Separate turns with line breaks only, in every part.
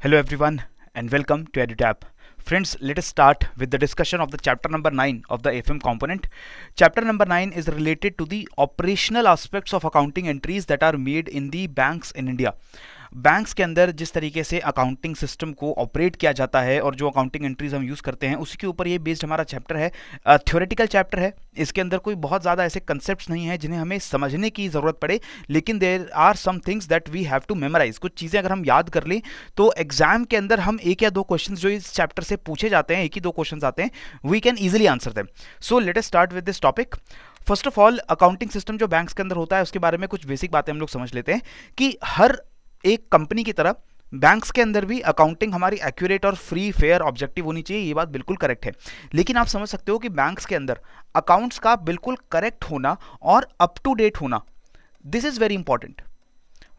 Hello everyone and welcome to EduTap. Friends, let us start with the discussion of the chapter number 9 of the FM component. Chapter number 9 is related to the operational aspects of accounting entries that are made in the banks in India. Banks के अंदर जिस तरीके से accounting system को operate किया जाता है और जो अकाउंटिंग एंट्रीज हम यूज़ करते हैं उसी के ऊपर ये बेस्ड हमारा चैप्टर है। थ्योरेटिकल चैप्टर है, इसके अंदर कोई बहुत ज़्यादा ऐसे कंसेप्ट्स नहीं है जिन्हें हमें समझने की ज़रूरत पड़े, लेकिन there are some things that we have to memorize. कुछ चीज़ें अगर हम याद कर लें तो एग्जाम के अंदर हम एक या दो क्वेश्चन जो इस चैप्टर से पूछे जाते हैं, एक ही दो क्वेश्चन आते हैं, we can easily answer them. So let us start with this topic. First of all, accounting system जो बैंक्स के अंदर होता है उसके बारे में कुछ बेसिक बातें हम लोग समझ लेते हैं कि हर एक कंपनी की तरह बैंक्स के अंदर भी अकाउंटिंग हमारी एक्यूरेट और फ्री फेयर ऑब्जेक्टिव होनी चाहिए। ये बात बिल्कुल करेक्ट है, लेकिन आप समझ सकते हो कि बैंक्स के अंदर अकाउंट्स का बिल्कुल करेक्ट होना और अप टू डेट होना, this is very important.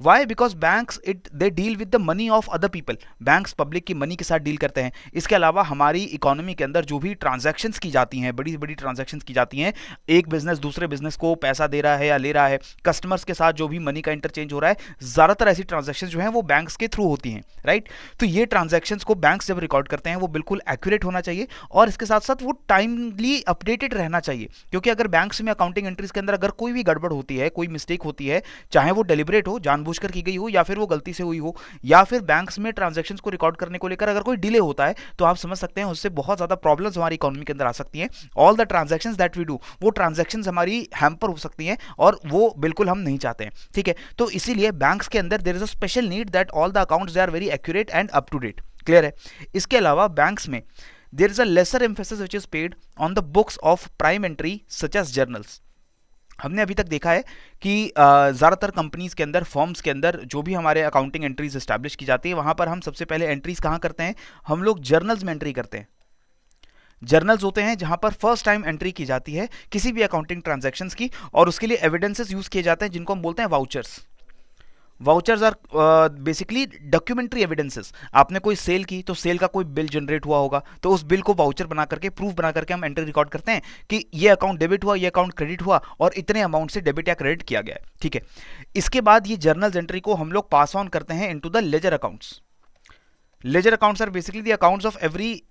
Why? Because banks they deal with the money of other people. Banks public की मनी के साथ डील करते हैं। इसके अलावा हमारी इकोनॉमी के अंदर जो भी ट्रांजैक्शंस की जाती हैं, बड़ी बड़ी ट्रांजैक्शंस की जाती हैं, एक बिजनेस दूसरे बिजनेस को पैसा दे रहा है या ले रहा है, कस्टमर्स के साथ जो भी मनी का इंटरचेंज हो रहा है, ज़्यादातर ऐसी ट्रांजैक्शंस जो हैं वो बैंक्स के थ्रू होती हैं, राइट? तो ये ट्रांजैक्शंस को बैंक्स जब रिकॉर्ड करते हैं वो बिल्कुल एक्यूरेट होना चाहिए और इसके साथ साथ वो टाइमली अपडेटेड रहना चाहिए, क्योंकि अगर बैंक्स में अकाउंटिंग एंट्रीज के अंदर अगर कोई भी गड़बड़ होती है, कोई मिस्टेक होती है, चाहे वो डेलिबरेट हो, जानबूझकर की गई हो, या फिर वो गलती से हुई हो, या फिर बैंक्स में ट्रांजैक्शंस को रिकॉर्ड करने को लेकर अगर कोई डिले होता है, तो आप समझ सकते हैं उससे बहुत ज्यादा प्रॉब्लम्स हमारी इकोनॉमी के अंदर आ सकती हैं। All the transactions that we do, वो ट्रांजैक्शंस हमारी हैम्पर हो सकती हैं और वो बिल्कुल हम नहीं चाहते हैं, ठीक है? तो इसीलिए बैंक्स के अंदर there is a special need that all the accounts they are very accurate and up to date. Clear है? इसके अलावा बैंक्स में there is a lesser emphasis which is paid on the books of prime entry such as journals. हमने अभी तक देखा है कि ज़्यादातर कंपनीज के अंदर, फर्म्स के अंदर जो भी हमारे अकाउंटिंग एंट्रीज इस्टेब्लिश की जाती है, वहाँ पर हम सबसे पहले एंट्रीज कहाँ करते हैं? हम लोग जर्नल्स में एंट्री करते हैं। जर्नल्स होते हैं जहाँ पर फर्स्ट टाइम एंट्री की जाती है किसी भी अकाउंटिंग ट्रांजैक्शंस की, और उसके लिए एविडेंसेस यूज़ किए जाते हैं जिनको हम बोलते हैं vouchers. Vouchers are basically documentary evidences. आपने कोई सेल की तो सेल का कोई बिल जनरेट हुआ होगा, तो उस बिल को वाउचर बना करके, प्रूफ बना करके हम एंट्री रिकॉर्ड करते हैं कि ये अकाउंट डेबिट हुआ, ये अकाउंट क्रेडिट हुआ और इतने अमाउंट से डेबिट या क्रेडिट किया गया है, ठीक है? इसके बाद ये जर्नल्स एंट्री को हम लोग पास ऑन करते हैं into the ledger accounts. Ledger accounts are basically the accounts of every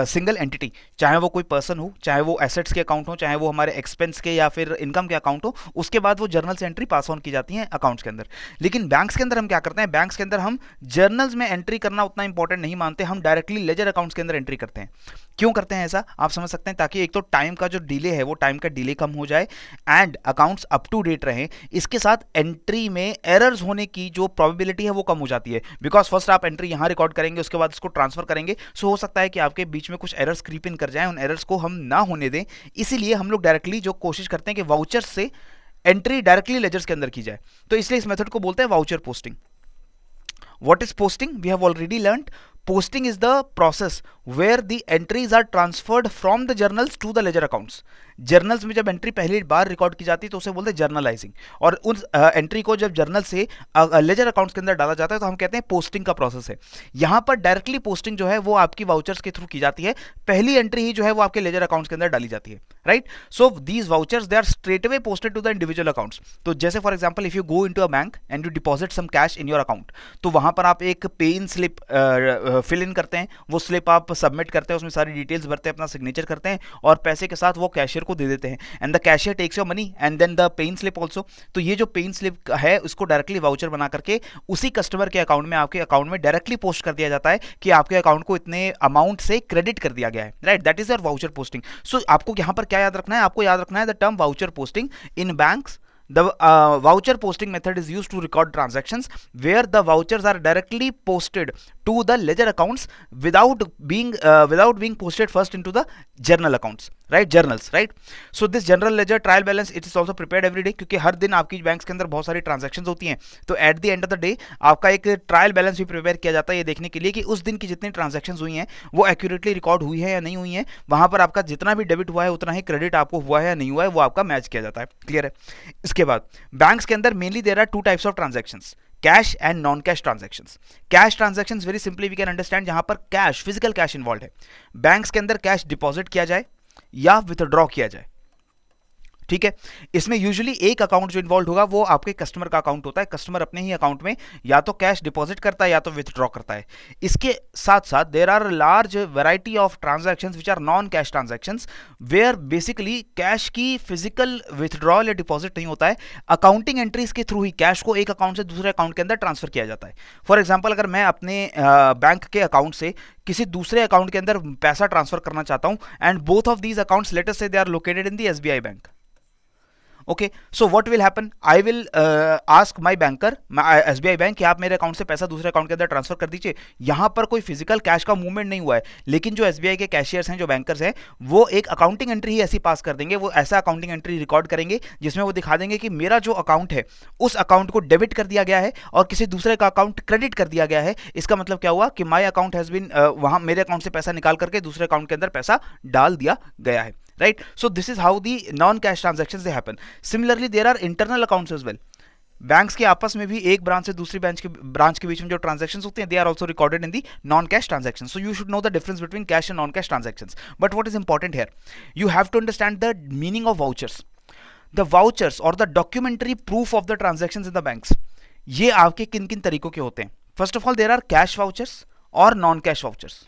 single entity, चाहे वो कोई पर्सन हो, चाहे वो एसेट्स के अकाउंट हो, चाहे वो हमारे एक्सपेंस के या फिर इनकम के अकाउंट हो, उसके बाद वो जर्नल से एंट्री पास ऑन की जाती है अकाउंट्स के अंदर। लेकिन बैंक्स के अंदर हम क्या करते हैं? बैंक्स के अंदर हम जर्नल्स में एंट्री करना उतना इंपॉर्टेंट नहीं मानते, हम डायरेक्टली लेजर अकाउंट्स के अंदर एंट्री करते हैं। क्यों करते हैं ऐसा? आप समझ सकते हैं, ताकि एक तो टाइम का जो डिले है वो टाइम का डिले कम हो जाए and accounts up to date रहें। इसके साथ एंट्री में एरर्स होने की जो प्रोबेबिलिटी है वो कम हो जाती है, बिकॉज फर्स्ट आप एंट्री यहाँ रिकॉर्ड करेंगे, उसके बाद इसको ट्रांसफर करेंगे, सो हो सकता है कि आपके बीच में कुछ एरर्स क्रीप इन कर जाएं, उन एरर्स को हम ना होने दें। इसीलिए हम लोग डायरेक्टली जो कोशिश करते हैं कि वाउचर्स से एंट्री डायरेक्टली लेजर्स के अंदर की जाए, तो इसलिए इस मेथड को बोलते हैं voucher posting. What is posting? We have already learned. Posting is the process where the entries are transferred from the journals to the ledger accounts. Journals में जब एंट्री पहली बार रिकॉर्ड की जाती है तो उसे बोलते हैं जर्नलाइजिंग, और उस एंट्री को जब जर्नल से लेजर अकाउंट्स के अंदर डाला जाता है तो हम कहते हैं पोस्टिंग का प्रोसेस है। यहाँ पर डायरेक्टली पोस्टिंग जो है वो आपकी वाउचर्स के थ्रू की जाती है, पहली एंट्री ही जो है वो आपके लेजर अकाउंट्स के अंदर डाली जाती है, right? So these vouchers they are straight away posted to the individual accounts. तो जैसे for example, if you go into a bank and you deposit some cash in your account, तो वहाँ पर आप एक पे इन स्लिप फिल इन करते हैं, वो स्लिप आप सबमिट करते हैं, उसमें सारी डिटेल्स भरते हैं, अपना सिग्नेचर करते हैं और पैसे के साथ वो कैशियर को दे देते हैं, and the cashier takes your money and then the pay in slip also. तो ये जो पे इन स्लिप है उसको डायरेक्टली वाउचर बना करके उसी कस्टमर के अकाउंट में, आपके अकाउंट में डायरेक्टली पोस्ट कर दिया जाता है कि आपके अकाउंट को इतने अमाउंट से क्रेडिट कर दिया गया है, right? That is your voucher posting. So आपको यहाँ पर क्या याद रखना है? आपको याद रखना है the term voucher posting in banks. The voucher posting method is used to record transactions where the vouchers are directly posted to the ledger accounts without being posted first into the journal accounts, right? Journals, right? So this general ledger trial balance it is also prepared every day, क्योंकि हर दिन आपकी banks के अंदर बहुत सारी transactions होती हैं, तो at the end of the day आपका एक ट्रायल बैलेंस भी प्रिपेयर किया जाता है ये देखने के लिए कि उस दिन की जितनी ट्रांजेक्शंस हुई हैं वो एक्यूरेटली रिकॉर्ड हुई है या नहीं हुई है। वहां पर आपका जितना भी डेबिट हुआ है उतना ही क्रेडिट आपको हुआ है या नहीं हुआ है वो आपका मैच किया जाता है। क्लियर है? इसके बाद बैंक्स के अंदर mainly there are two types of transactions, cash and non cash transactions. Cash transactions very simply we can understand जहां पर कैश, फिजिकल कैश इन्वॉल्व है। बैंक्स के अंदर कैश डिपॉजिट किया जाए या विथड्रॉ किया जाए, ठीक है। इसमें यूजुअली एक अकाउंट जो इन्वॉल्व होगा वो आपके कस्टमर का अकाउंट होता है। कस्टमर अपने ही अकाउंट में या तो कैश डिपॉजिट करता है या तो विथड्रॉ करता है। इसके साथ साथ there are large variety of transactions which are non cash transactions, where basically cash की फिजिकल विथड्रॉल या डिपॉजिट नहीं होता है, अकाउंटिंग एंट्रीज के थ्रू ही कैश को एक अकाउंट से दूसरे अकाउंट के अंदर ट्रांसफर किया जाता है। फॉर एग्जाम्पल, अगर मैं अपने बैंक के अकाउंट से किसी दूसरे अकाउंट के अंदर पैसा ट्रांसफर करना चाहता हूं, and both of these accounts let us say they are located in the SBI bank. Okay, so what will happen, I will ask my banker, SBI bank, कि आप मेरे अकाउंट से पैसा दूसरे अकाउंट के अंदर ट्रांसफर कर दीजिए। यहां पर कोई फिजिकल कैश का मूवमेंट नहीं हुआ है, लेकिन जो एसबीआई के कैशियर्स हैं, जो बैंकर्स हैं, वो एक अकाउंटिंग एंट्री ही ऐसी पास कर देंगे, वो ऐसा अकाउंटिंग एंट्री रिकॉर्ड करेंगे जिसमें वो दिखा देंगे कि मेरा जो अकाउंट है उस अकाउंट को डेबिट कर दिया गया है और किसी दूसरे का अकाउंट क्रेडिट कर दिया गया है। इसका मतलब क्या हुआ कि माय अकाउंट हैज बीन, वहां मेरे अकाउंट से पैसा निकाल करके दूसरे अकाउंट के अंदर पैसा डाल दिया गया है। Right, so this is how the non-cash transactions they happen. Similarly, there are internal accounts as well. Banks के आपस में भी एक ब्रांच से दूसरी ब्रांच के बीच में जो ट्रांजैक्शंस होते हैं, they are also recorded in the non cash transactions. So you should know the difference between cash and non cash transactions. But what is important here, you have to understand the meaning of vouchers. The vouchers और the documentary proof of the transactions in the banks, ये आपके किन किन तरीकों के होते हैं. First of all, there are cash vouchers और non cash vouchers.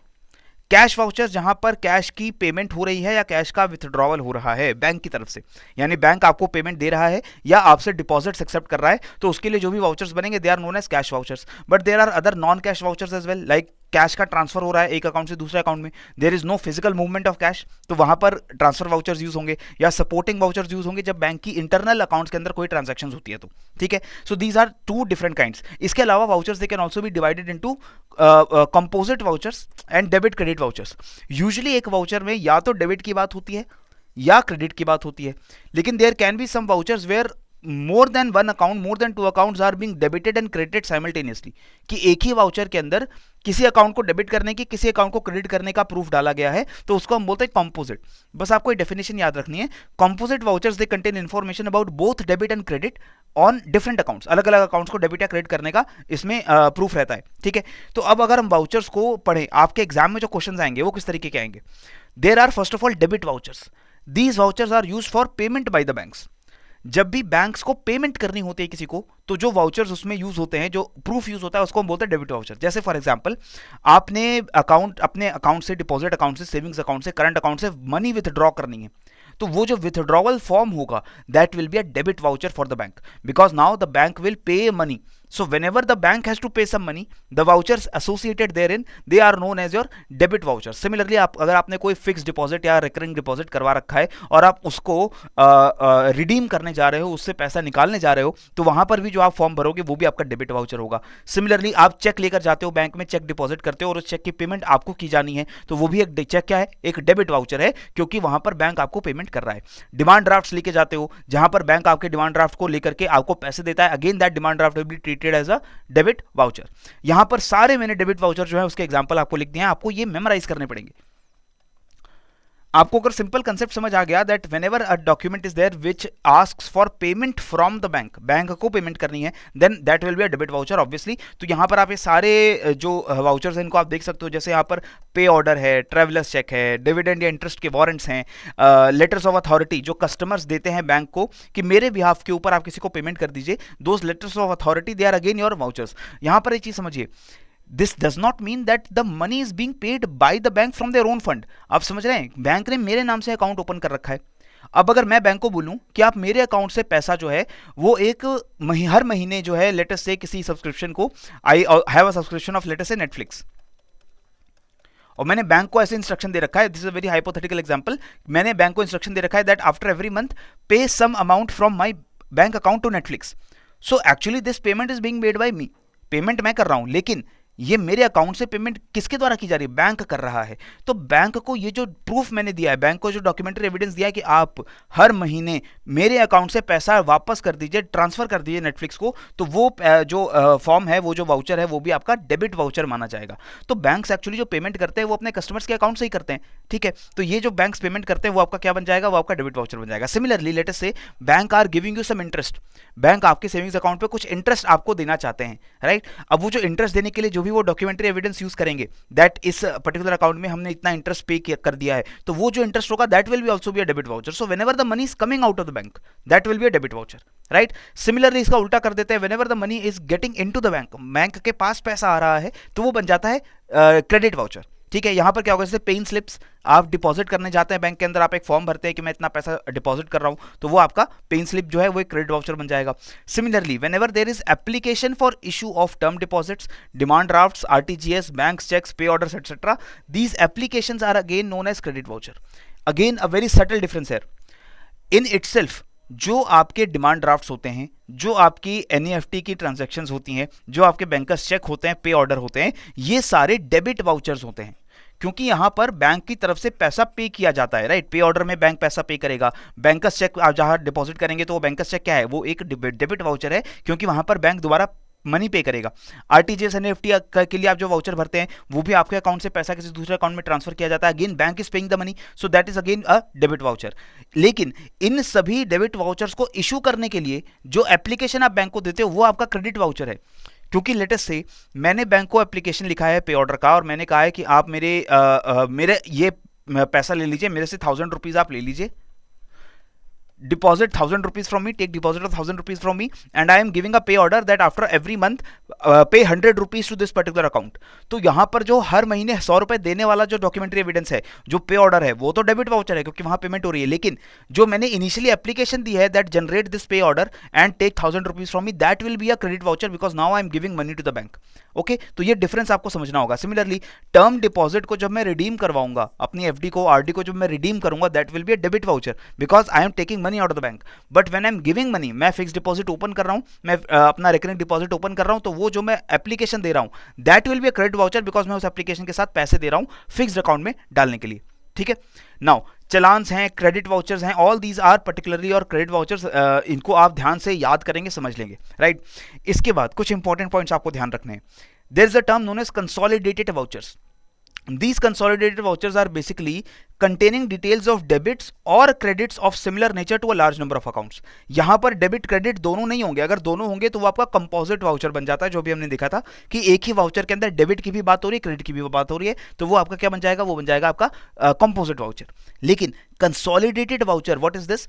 Cash vouchers जहां पर कैश की पेमेंट हो रही है या कैश का विथड्रॉवल हो रहा है बैंक की तरफ से, यानी बैंक आपको पेमेंट दे रहा है या आपसे डिपॉजिट्स एक्सेप्ट कर रहा है, तो उसके लिए जो भी वाउचर्स बनेंगे they are known as cash vouchers. But there are other non cash vouchers as well, like cash का ट्रांसफर हो रहा है एक अकाउंट से दूसरे अकाउंट में, there is no physical movement of cash, तो वहां पर ट्रांसफर वाउचर्स यूज होंगे या सपोर्टिंग वाउचर्स यूज होंगे जब बैंक की इंटरनल अकाउंट्स के अंदर कोई ट्रांजैक्शंस होती है तो. ठीक है, so these are two different kinds. इसके अलावा vouchers they can also be divided into composite vouchers and debit credit vouchers. Usually एक वाउचर में या तो डेबिट की बात होती है या क्रेडिट की बात होती है, लेकिन there can be some vouchers where more than one account, more than two accounts are being debited and credited simultaneously, कि एक ही वाउचर के अंदर किसी अकाउंट को डेबिट करने की, किसी अकाउंट को क्रेडिट करने का प्रूफ डाला गया है, तो उसको हम बोलते हैं कॉम्पोजिट. बस आपको एक डेफिनेशन याद रखनी है, composite vouchers they contain information about both debit and credit on different accounts. अलग अलग अकाउंट्स को डेबिट या क्रेडिट करने का इसमें प्रूफ रहता है. ठीक है, तो अब अगर हम वाउचर्स को पढ़ें, आपके एग्जाम में जो क्वेश्चन आएंगे वो किस तरीके के आएंगे. There are first of all debit vouchers. These vouchers are used for payment by the banks. जब भी बैंक्स को पेमेंट करनी होती है किसी को, तो जो वाउचर्स उसमें यूज होते हैं, जो प्रूफ यूज होता है, उसको हम बोलते हैं डेबिट वाउचर. जैसे फॉर एग्जांपल, आपने अपने अकाउंट से, डिपॉजिट अकाउंट से, सेविंग्स अकाउंट से, करंट अकाउंट से मनी विथड्रॉ करनी है, तो वो जो विथड्रॉवल फॉर्म होगा that will be a debit voucher for the bank, because now the bank will pay money. So whenever the bank has to pay some money, the vouchers associated therein, they are known as your debit voucher. Similarly, अगर आपने कोई fix deposit या recurring deposit करवा रखा है और आप उसको रिडीम करने जा रहे हो, उससे पैसा निकालने जा रहे हो, तो वहां पर भी जो आप फॉर्म भरोगे वो भी आपका डेबिट वाउचर होगा. सिमिलरली, आप चेक लेकर जाते हो बैंक में, चेक डिपॉजिट करते हो और उस चेक की पेमेंट आपको की जानी है, तो वो भी एक चेक क्या है, एक डेबिट वाउचर है, क्योंकि वहां पर बैंक आपको पेमेंट कर रहा है. डिमांड ड्राफ्ट लेके जाते हो, जहां पर बैंक आपके डिमांड ड्राफ्ट को लेकर के आपको पैसे देता है, again that demand draft will be treated as a debit voucher. यहां पर सारे मैंने डेबिट वाउचर जो है उसके एग्जांपल आपको लिख दिए हैं, आपको ये मेमोराइज करने पड़ेंगे. आपको अगर सिंपल कंसेप्ट समझ आ गया that whenever a document is there which asks for payment from the bank, bank को पेमेंट करनी है, then that will be a debit voucher obviously. तो यहां पर आप ये सारे जो वाउचर्स हैं इनको आप देख सकते हो. जैसे यहां पर पे ऑर्डर है, ट्रेवलर्स चेक है, डिविडेंड या इंटरेस्ट के वारंट्स हैं, लेटर्स ऑफ अथॉरिटी जो कस्टमर्स देते हैं बैंक को कि मेरे बिहाफ के ऊपर आप किसी को पेमेंट कर दीजिए, those letters of authority they are again your vouchers. यहां पर एक चीज समझिए, This does not mean that the money is being paid by the bank from their own fund. आप समझ रहे हैं, बैंक ने मेरे नाम से अकाउंट ओपन कर रखा है. अब अगर मैं बैंक को बोलूं कि आप मेरे अकाउंट से पैसा जो है वो एक हर महीने जो है, लेटेस्ट से किसी सब्सक्रिप्शन को, I have a subscription of latest से नेटफ्लिक्स, और मैंने बैंक को ऐसे इंस्ट्रक्शन दे रखा है, this is a very hypothetical example, मैंने बैंक को इंस्ट्रक्शन दे रखा है that after every month pay some amount from my bank account to Netflix. So actually this payment is being made by me. Payment मैं कर रहा हूं, लेकिन ये मेरे अकाउंट से पेमेंट किसके द्वारा की जा रही है, बैंक कर रहा है. तो बैंक को ये जो प्रूफ मैंने दिया है, बैंक को जो डॉक्यूमेंट्री एविडेंस दिया है कि आप हर महीने मेरे अकाउंट से पैसा वापस कर दीजिए, ट्रांसफर कर दीजिए नेटफ्लिक्स को, तो वो जो फॉर्म है, वो जो वाउचर है, वो भी आपका डेबिट वाउचर माना जाएगा. तो बैंक्स एक्चुअली जो पेमेंट करते हैं वो अपने कस्टमर्स के अकाउंट से ही करते हैं. ठीक है, तो ये जो बैंक्स पेमेंट करते हैं वो आपका क्या बन जाएगा, वो आपका डेबिट वाउचर बन जाएगा. Similarly, let us say bank are giving you some interest, bank आपके सेविंग्स अकाउंट पे कुछ इंटरेस्ट आपको देना चाहते हैं, राइट. अब वो जो इंटरेस्ट देने के लिए जो भी वो डॉक्यूमेंट्री एविडेंस यूज करेंगे दैट इस पर्टिकुलर अकाउंट में हमने इतना इंटरेस्ट पे कर दिया है, तो वो जो इंटरेस्ट होगा that will B also be a debit voucher. So whenever the money is coming out of the bank that will be a debit voucher, right. Similarly इसका उल्टा कर देते हैं, whenever the money is getting into the bank, bank के पास पैसा आ रहा है तो वो बन जाता है क्रेडिट वाउचर. ठीक है, यहां पर क्या होगा, जैसे पेइंग स्लिप्स आप डिपॉजिट करने जाते हैं बैंक के अंदर, आप एक फॉर्म भरते हैं कि मैं इतना पैसा डिपॉजिट कर रहा हूं, तो वो आपका पेइंग स्लिप जो है वो एक क्रेडिट वाउचर बन जाएगा. Similarly whenever there is application for issue of term deposits, demand drafts, RTGS, bank cheques, pay orders etcetera, these applications are again known as credit voucher. Again a very subtle difference है in itself. जो आपके demand drafts होते हैं, जो आपकी NEFT की transactions होती हैं, जो आपके बैंकर्स चेक होते हैं, पे ऑर्डर होते हैं, ये सारे डेबिट वाउचर्स होते हैं, क्योंकि यहां पर बैंक की तरफ से पैसा पे किया जाता है, राइट. पे ऑर्डर में बैंक पैसा पे करेगा, बैंकर्स चेक आप जहां डिपॉजिट करेंगे तो वो बैंकर्स चेक क्या है, वो एक डेबिट वाउचर है, क्योंकि वहां पर बैंक दोबारा मनी पे करेगा. आरटीजीएस एनईएफटी के लिए आप जो वाउचर भरते हैं वो भी आपके अकाउंट से पैसा किसी दूसरे अकाउंट में ट्रांसफर किया जाता है, again bank is paying the money, so that is again a debit voucher. लेकिन इन सभी डेबिट वाउचर्स को इशू करने के लिए जो एप्लीकेशन आप बैंक को देते हो वो आपका क्रेडिट वाउचर है. क्योंकि लेटेस्ट से मैंने बैंक को एप्लीकेशन लिखा है पे ऑर्डर का, और मैंने कहा है कि आप मेरे ये पैसा ले लीजिए, मेरे से 1000 रुपीज आप ले लीजिए, deposit 1000 rupees from me, take deposit of 1000 rupees from me, and I am giving a pay order that after every month pay 100 rupees to this particular account. तो यहाँ पर जो हर महीने 100 रुपए देने वाला जो डॉक्यूमेंट्री एविडेंस है, जो पे ऑर्डर है, वो तो डेबिट वाउचर है क्योंकि वहाँ पेमेंट हो रही है. लेकिन जो मैंने इनिशियली एप्लीकेशन दी है that generate this pay order and take 1000 rupees from me, that will be a credit voucher because now I am giving money to the bank. Okay, तो ये डिफरेंस आपको समझना होगा. सिमिलरली टर्म डिपॉजिट को जब मैं रिडीम करवाऊंगा, अपनी एफडी को, आरडी को जब मैं रिडीम करूंगा, that will be a debit voucher because I am taking money out of the bank. But when I am giving money, मैं फिक्स डिपॉजिट ओपन कर रहा हूं, मैं अपना रिकरिंग डिपॉजिट ओपन कर रहा हूं, तो वो जो मैं एप्लीकेशन दे रहा हूं that will be a credit voucher because मैं उस एप्लीकेशन के साथ पैसे दे रहा हूं फिक्स्ड अकाउंट में डालने के लिए. ठीक है, नाउ चलान्स हैं, क्रेडिट वाउचर्स हैं, ऑल दीज आर पर्टिकुलरली और क्रेडिट वाउचर्स, इनको आप ध्यान से याद करेंगे, समझ लेंगे, राइट. इसके बाद कुछ इंपॉर्टेंट पॉइंट्स आपको ध्यान रखने हैं. There is a term known as consolidated vouchers. These consolidated vouchers are basically containing details of debits or credits of similar nature to a large number of accounts. यहां पर debit credit दोनों नहीं होंगे, अगर दोनों होंगे तो वो आपका कंपोजिट वाउचर बन जाता है, जो भी हमने देखा था कि एक ही वाउचर के अंदर डेबिट की भी बात हो रही है, क्रेडिट की भी बात हो रही है, तो वो आपका क्या बन जाएगा, वो बन जाएगा आपका कंपोजिट वाउचर. लेकिन consolidated voucher, what is this,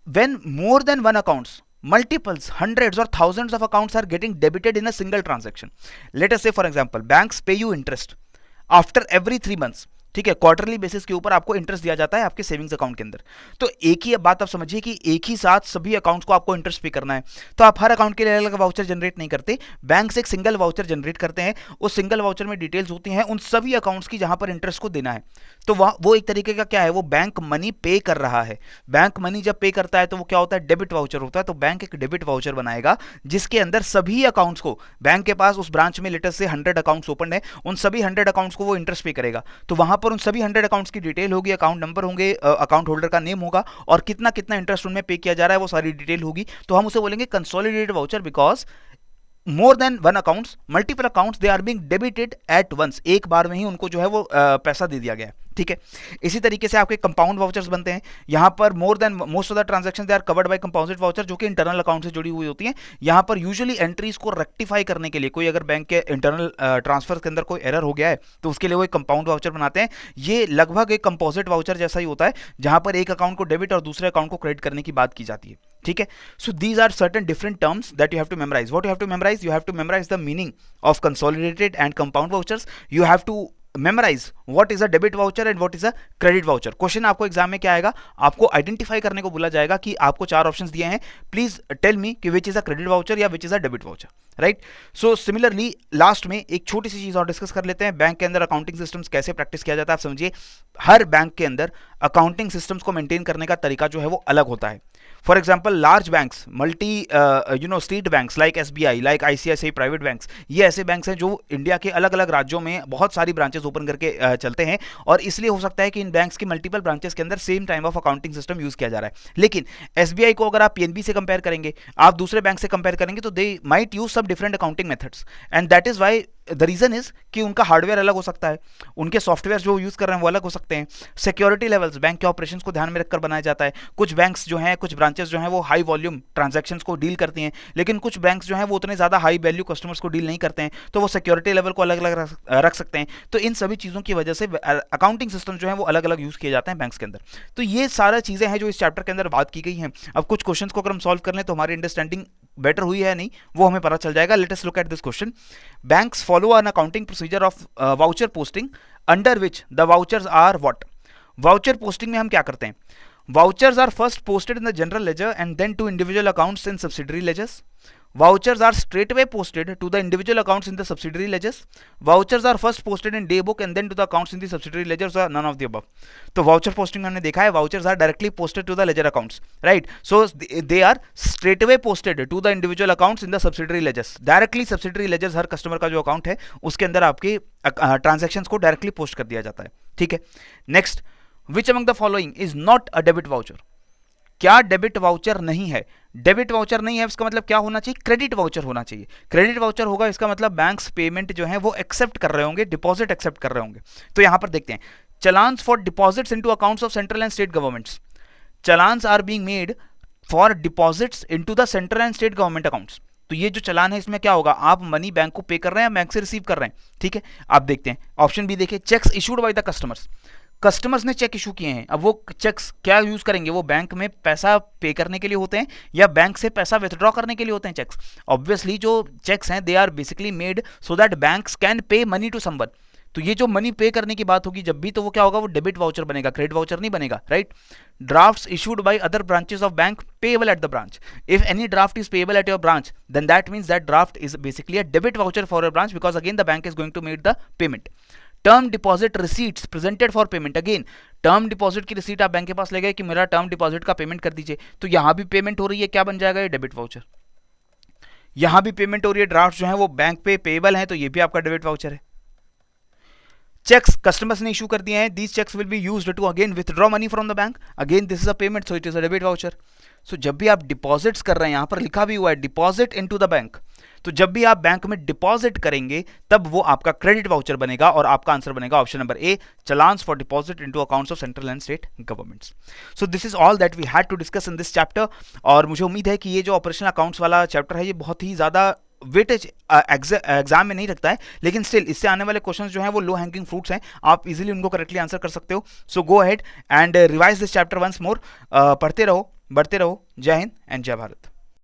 when more than one accounts, multiples, hundreds or thousands of accounts are getting debited in a single transaction. Let us say for example banks pay you interest after every 3 months. ठीक है, quarterly basis के ऊपर आपको interest दिया जाता है आपके savings account के अंदर. तो एक ही बात आप समझिए कि एक ही साथ सभी अकाउंट्स को आपको इंटरेस्ट पे करना है, तो आप हर अकाउंट के लिए अलग अलग वाउचर जनरेट नहीं करते, बैंक से एक सिंगल वाउचर जनरेट करते हैं. उस सिंगल वाउचर में डिटेल्स होती हैं उन सभी अकाउंट्स की जहां पर इंटरेस्ट को देना है. तो वो एक तरीके का क्या है, वो बैंक मनी पे कर रहा है. बैंक मनी जब पे करता है तो वो क्या होता है, डेबिट वाउचर होता है. तो बैंक एक डेबिट वाउचर बनाएगा जिसके अंदर सभी अकाउंट्स को, बैंक के पास उस ब्रांच में लेटेस्ट से 100 अकाउंट्स ओपन है, उन सभी 100 अकाउंट्स को वो इंटरेस्ट पे करेगा. तो वहां पर उन सभी 100 अकाउंट्स की डिटेल होगी, अकाउंट नंबर होंगे, अकाउंट होल्डर का नेम होगा और कितना कितना इंटरेस्ट उनमें पे किया जा रहा है वो सारी डिटेल होगी. तो हम उसे बोलेंगे consolidated voucher because more than one accounts, multiple accounts, they are being debited at once, एक बार में ही उनको जो है वो पैसा दे दिया गया है. ठीक है, इसी तरीके से आपके कंपाउंड वाउचर्स बनते हैं. यहां पर more than most of the transactions they are covered by compounded voucher, जो कि इंटरनल अकाउंट से जुड़ी हुई होती हैं. यहां पर यूजुअली एंट्रीज को रेक्टिफाई करने के लिए, कोई अगर बैंक के इंटरनल ट्रांसफर के अंदर कोई एरर हो गया है तो उसके लिए वो एक कंपाउंड वाउचर बनाते हैं. ये लगभग एक कंपोजिट वाउचर जैसा ही होता है जहां पर एक अकाउंट को डेबिट और दूसरे अकाउंट को क्रेडिट करने की बात की जाती है. ठीक है, so these are certain different terms that you have to memorize. What you have to memorize, you have to memorize the meaning of consolidated and compound vouchers. You have to memorize what is a debit voucher and what is a credit voucher. Question आपको exam में क्या आएगा, आपको identify करने को बोला जाएगा कि आपको 4 ऑप्शंस दिए हैं, प्लीज टेल मी कि which is a credit voucher या which is a debit voucher, right. So similarly last में एक छोटी सी चीज और डिस्कस कर लेते हैं. बैंक के अंदर अकाउंटिंग सिस्टम्स कैसे प्रैक्टिस किया जाता है, आप समझिए. हर बैंक के अंदर अकाउंटिंग सिस्टम्स को मेंटेन करने का तरीका जो है वो अलग होता है. For example large banks, multi state banks like SBI, like ICICI private banks, ये ऐसे बैंक्स हैं जो इंडिया के अलग अलग राज्यों में बहुत सारी ब्रांचेस ओपन करके चलते हैं, और इसलिए हो सकता है कि इन बैंक्स की मल्टीपल ब्रांचेस के अंदर same time of accounting system use किया जा रहा है. लेकिन एसबीआई को अगर आप पीएनबी से कंपेयर करेंगे, आप दूसरे बैंक से कंपेयर करेंगे, तो दे माइट यूज सब different accounting methods, and that is why the reason is कि उनका हार्डवेयर अलग हो सकता है, उनके सॉफ्टवेयर जो यूज़ कर रहे हैं वो अलग हो सकते हैं, सिक्योरिटी लेवल्स बैंक के ऑपरेशंस को ध्यान में रखकर बनाया जाता है। कुछ बैंक्स जो हैं, कुछ ब्रांचेस जो हैं वो हाई वॉल्यूम ट्रांजैक्शंस को डील करती हैं, लेकिन कुछ बैंक्स जो हैं वो उतने ज़्यादा हाई वैल्यू कस्टमर्स को डील नहीं करते हैं, तो वो सिक्योरिटी लेवल को अलग अलग रख सकते हैं। तो इन सभी चीज़ों की वजह से अकाउंटिंग सिस्टम जो है वो अलग अलग यूज़ किए जाते हैं बैंक्स के अंदर। तो ये सारा चीज़ें हैं जो इस चैप्टर के अंदर बात की गई हैं। अब कुछ क्वेश्चन को अगर हम सॉल्व कर लें तो हमारी अंडरस्टैंडिंग बेटर हुई है नहीं वो हमें पता चल जाएगा। Let us look at this question. Banks follow an accounting procedure of voucher posting under which the vouchers are what. Voucher posting में हम क्या करते हैं? Vouchers are first posted in the general ledger and then to individual accounts in subsidiary ledgers. Vouchers are straightway posted to the individual accounts in the subsidiary ledgers. Vouchers are first posted in day book and then to the accounts in the subsidiary ledgers or none of the above. तो voucher posting हमने देखा है, vouchers are directly posted to the ledger accounts, right? So they are straightway posted to the individual accounts in the subsidiary ledgers. Directly subsidiary ledgers her customer का जो account है उसके अंदर आपके transactions को directly post कर दिया जाता है, ठीक है? Next, which among the following is not a debit voucher? क्या डेबिट वाउचर नहीं है? डेबिट वाउचर नहीं है इसका मतलब क्या होना चाहिए? क्रेडिट वाउचर होना चाहिए। क्रेडिट वाउचर होगा इसका मतलब बैंक्स पेमेंट जो है वो एक्सेप्ट कर रहे होंगे, डिपॉजिट एक्सेप्ट कर रहे होंगे। तो यहां पर देखते हैं, challans for deposits into accounts of central and state governments. Challans are being made for deposits into the central and state government accounts. तो ये जो चलान है इसमें क्या होगा? आप मनी बैंक को पे कर रहे हैं, बैंक से रिसीव कर रहे हैं, ठीक है? आप देखते हैं ऑप्शन बी देखिए, cheques issued by the customers. Customers ने चेक इशू किए हैं, अब वो चेक्स क्या यूज करेंगे? वो बैंक में पैसा पे करने के लिए होते हैं या बैंक से पैसा विथड्रॉ करने के लिए होते हैं चेक्स? ऑब्वियसली जो चेक्स हैं they are basically made so that banks can pay money to someone. तो ये जो मनी पे करने की बात होगी जब भी, तो वो क्या होगा? वो डेबिट वाउचर बनेगा, क्रेडिट वाउचर नहीं बनेगा, right? Drafts issued by other branches of bank payable at the branch. If any draft is payable at your branch then that means that draft is basically a debit voucher for your branch because again the bank is going to make the payment. Term deposit receipts presented for payment, again term deposit की receipt आप bank के पास ले गए कि मेरा term deposit का payment कर दीजिए, तो यहां भी पेमेंट हो रही है, क्या बन जाएगा? ये डेबिट वाउचर। यहां भी पेमेंट हो रही है, ड्राफ्ट जो है वो बैंक पे पेएबल है, तो ये भी आपका डेबिट वाउचर है। चेक्स कस्टमर्स ने इशू कर दिए हैं, these cheques will be used to again withdraw money from the bank, again this is a payment so it is a debit voucher. So जब भी आप डिपॉजिट्स कर रहे हैं, यहां पर लिखा भी हुआ है डिपॉजिट इनटू द बैंक, तो जब भी आप बैंक में डिपॉजिट करेंगे तब वो आपका क्रेडिट वाउचर बनेगा और आपका आंसर बनेगा option number A, challans for deposit into accounts of central and state governments. So this is all that we had to discuss in this chapter. और मुझे उम्मीद है कि ये जो ऑपरेशनल अकाउंट्स वाला चैप्टर है ये बहुत ही ज़्यादा वेटेज एग्जाम में नहीं रखता है, लेकिन स्टिल इससे आने वाले क्वेश्चंस जो हैं वो लो हैंगिंग फ्रूट्स हैं, आप इजीली उनको करेक्टली आंसर कर सकते हो। So go ahead and revise this chapter once more. पढ़ते रहो, बढ़ते रहो। जय हिंद एंड जय भारत।